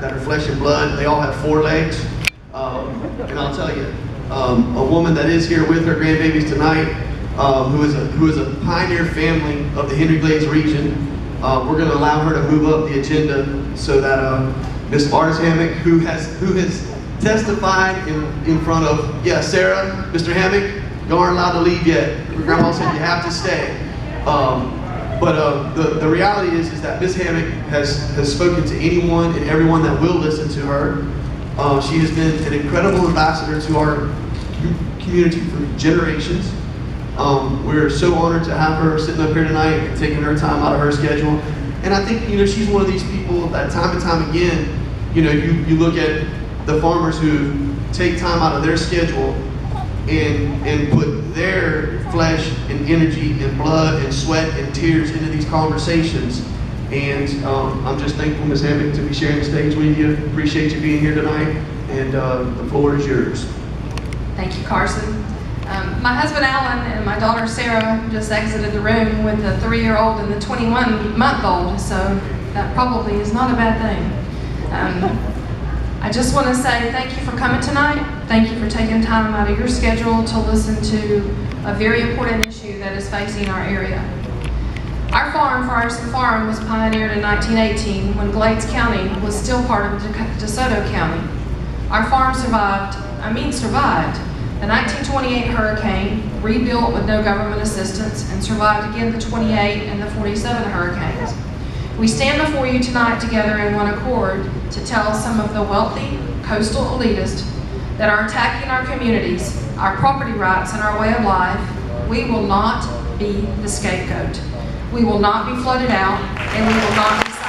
that are flesh and blood. They all have 4 legs. And I'll tell you, a woman that is here with her grandbabies tonight, who is a pioneer family of the Henry Glades region. We're going to allow her to move up the agenda so that Miss Artis Hammock, who has testified in front of, Sarah, Mr. Hammock, you aren't allowed to leave yet. Your grandma said you have to stay. But the reality is that Miss Hammock has spoken to anyone and everyone that will listen to her. She has been an incredible ambassador to our community for generations. We're so honored to have her sitting up here tonight and taking her time out of her schedule. And I think, she's one of these people that time and time again, you look at the farmers who take time out of their schedule and put their flesh and energy and blood and sweat and tears into these conversations. And I'm just thankful, Ms. Hammock, to be sharing the stage with you. Appreciate you being here tonight, and the floor is yours. Thank you, Carson. My husband Alan and my daughter Sarah just exited the room with the 3-year-old and the 21-month-old, so that probably is not a bad thing. I just want to say thank you for coming tonight. Thank you for taking time out of your schedule to listen to a very important issue that is facing our area. Our farm, Frierson Farm, was pioneered in 1918 when Glades County was still part of DeSoto County. Our farm survived the 1928 hurricane, rebuilt with no government assistance, and survived again the 28 and the 47 hurricanes. We stand before you tonight together in one accord to tell some of the wealthy coastal elitists that are attacking our communities, our property rights, and our way of life, we will not be the scapegoat. We will not be flooded out, and we will not be silent.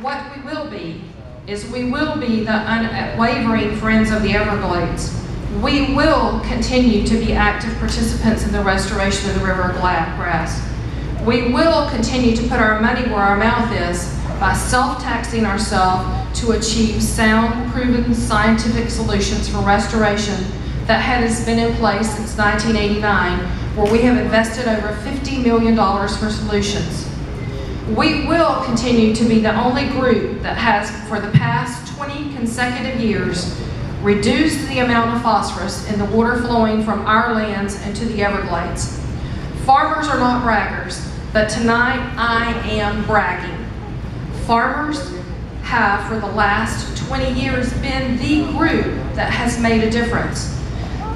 What we will be is we will be the unwavering friends of the Everglades. We will continue to be active participants in the restoration of the river grass. We will continue to put our money where our mouth is by self-taxing ourselves to achieve sound, proven scientific solutions for restoration that has been in place since 1989, where we have invested over $50 million for solutions. We will continue to be the only group that has, for the past 20 consecutive years, reduced the amount of phosphorus in the water flowing from our lands into the Everglades. Farmers are not braggers, but tonight I am bragging. Farmers have, for the last 20 years, been the group that has made a difference.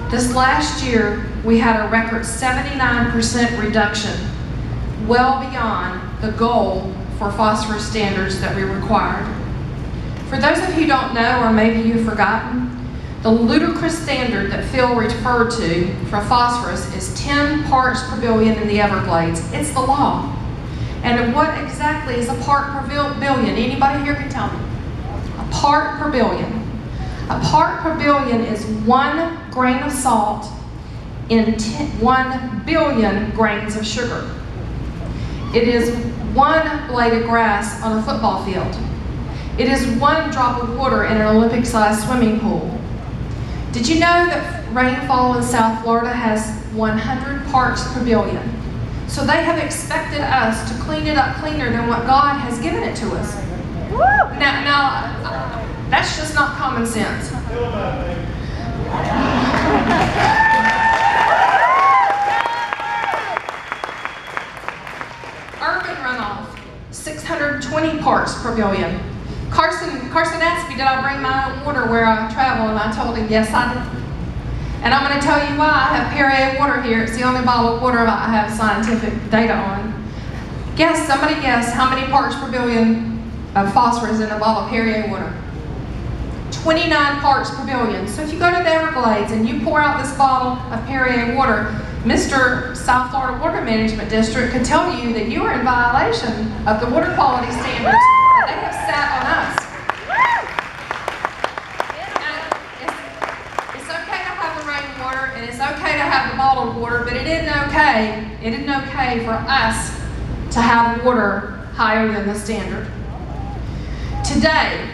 This last year, we had a record 79% reduction, well beyond the goal for phosphorus standards that we required. For those of you who don't know, or maybe you've forgotten, the ludicrous standard that Phil referred to for phosphorus is 10 parts per billion in the Everglades. It's the law. And what exactly is a part per billion? Anybody here can tell me? A part per billion. A part per billion is 1 grain of salt in 1 billion grains of sugar. It is 1 blade of grass on a football field. It is 1 drop of water in an Olympic-sized swimming pool. Did you know that rainfall in South Florida has 100 parts per billion? So they have expected us to clean it up cleaner than what God has given it to us. Now, that's just not common sense. Urban runoff, 620 parts per billion. Carson asked me, did I bring my own water where I travel? And I told him, yes, I did. And I'm going to tell you why. I have Perrier water here. It's the only bottle of water I have scientific data on. Somebody guess how many parts per billion of phosphorus in a bottle of Perrier water? 29 parts per billion. So if you go to the Everglades and you pour out this bottle of Perrier water, Mr. South Florida Water Management District could tell you that you are in violation of the water quality standards that they have set on us. It's okay to have the rainwater and it's okay to have the bottled water, but it isn't okay for us to have water higher than the standard. Today,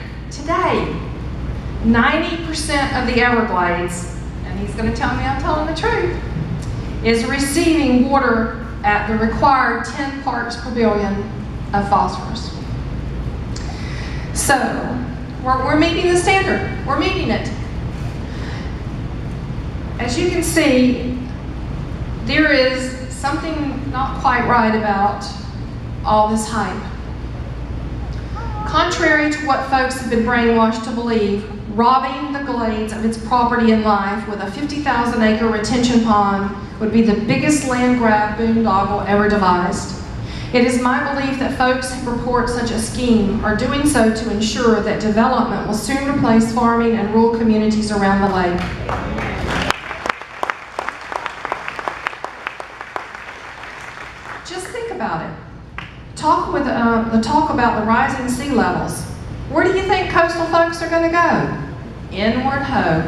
90% of the Everglades, and he's going to tell me I'm telling the truth, is receiving water at the required 10 parts per billion of phosphorus. So, we're meeting the standard. We're meeting it. As you can see, there is something not quite right about all this hype. Contrary to what folks have been brainwashed to believe, robbing the Glades of its property and life with a 50,000 acre retention pond would be the biggest land grab boondoggle ever devised. It is my belief that folks who report such a scheme are doing so to ensure that development will soon replace farming and rural communities around the lake. Just think about it. The talk about the rising sea levels. Where do you think coastal folks are going to go? Inward ho.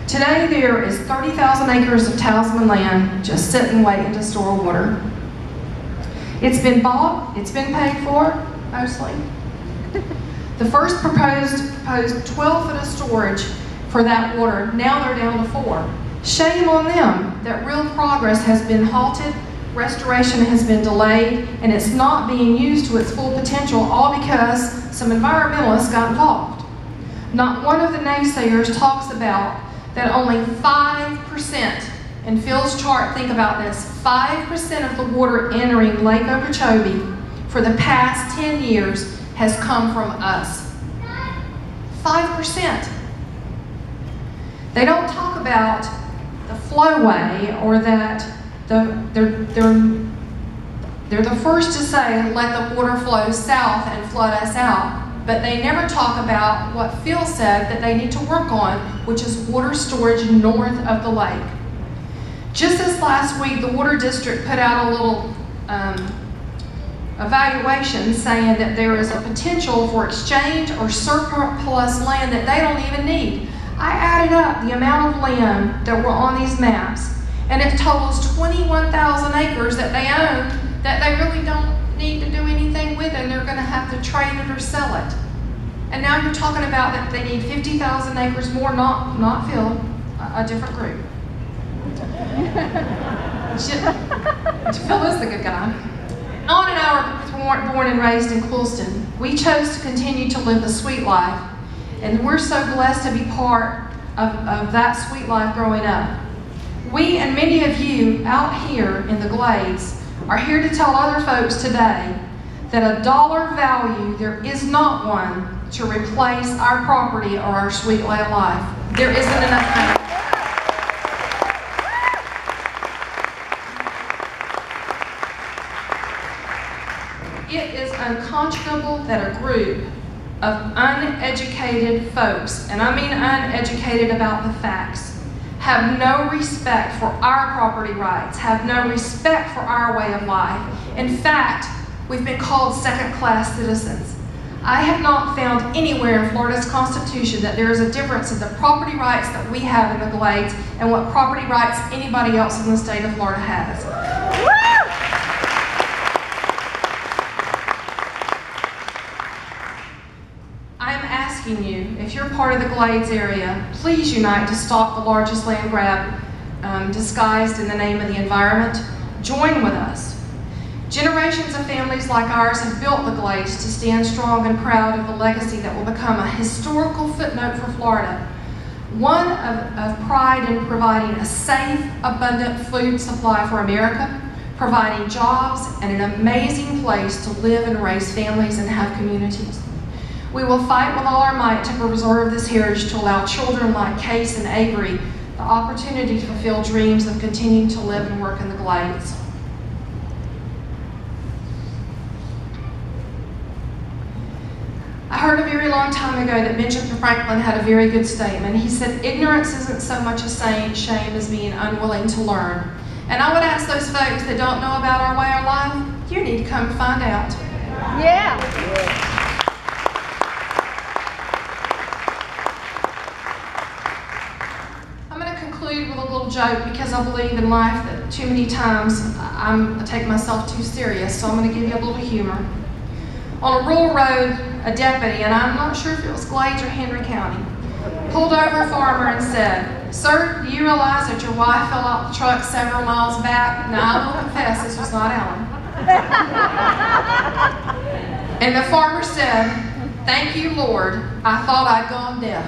Today there is 30,000 acres of talisman land just sitting waiting to store water. It's been bought, it's been paid for, mostly. The first proposed 12 foot of storage for that water, now they're down to 4. Shame on them that real progress has been halted, restoration has been delayed, and it's not being used to its full potential, all because some environmentalists got involved. Not one of the naysayers talks about that only 5%, and Phil's chart, think about this, 5% of the water entering Lake Okeechobee for the past 10 years has come from us. 5%. They don't talk about the flowway or that they're the first to say, let the water flow south and flood us out. But they never talk about what Phil said that they need to work on, which is water storage north of the lake. Just this last week, the Water District put out a little evaluation saying that there is a potential for exchange or surplus land that they don't even need. I added up the amount of land that were on these maps, and it totals 21,000 acres that they own that they really don't need to do anything with, and they're going to have to trade it or sell it. And now you're talking about that they need 50,000 acres more, not Phil, a different group. Phil is the good guy. Dawn and I were born and raised in Clewiston. We chose to continue to live the sweet life, and we're so blessed to be part of that sweet life growing up. We and many of you out here in the Glades are here to tell other folks today that a dollar value, there is not one to replace our property or our sweet way of life. There isn't enough money. It is unconscionable that a group of uneducated folks, and I mean uneducated about the facts, have no respect for our property rights, have no respect for our way of life. In fact, we've been called second-class citizens. I have not found anywhere in Florida's Constitution that there is a difference in the property rights that we have in the Glades and what property rights anybody else in the state of Florida has. I'm asking you, if you're part of the Glades area, please unite to stop the largest land grab disguised in the name of the environment. Join with us. Generations of families like ours have built the Glades to stand strong and proud of the legacy that will become a historical footnote for Florida. One of pride in providing a safe, abundant food supply for America, providing jobs, and an amazing place to live and raise families and have communities. We will fight with all our might to preserve this heritage to allow children like Case and Avery the opportunity to fulfill dreams of continuing to live and work in the Glades. I heard a very long time ago that Benjamin Franklin had a very good statement. He said, ignorance isn't so much a shame as being unwilling to learn. And I would ask those folks that don't know about our way of life, you need to come find out. Yeah. I'm going to conclude with a little joke because I believe in life that too many times I take myself too serious, so I'm going to give you a little humor. On a rural road, a deputy, and I'm not sure if it was Glades or Henry County, pulled over a farmer and said, Sir, do you realize that your wife fell out the truck several miles back? Now, I will confess, this was not Ellen. And the farmer said, "Thank you, Lord. I thought I'd gone deaf."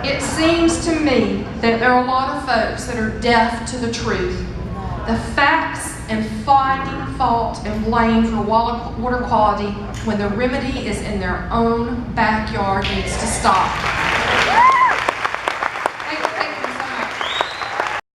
It seems to me that there are a lot of folks that are deaf to the truth. The facts and finding fault and blame for water quality when the remedy is in their own backyard needs to stop.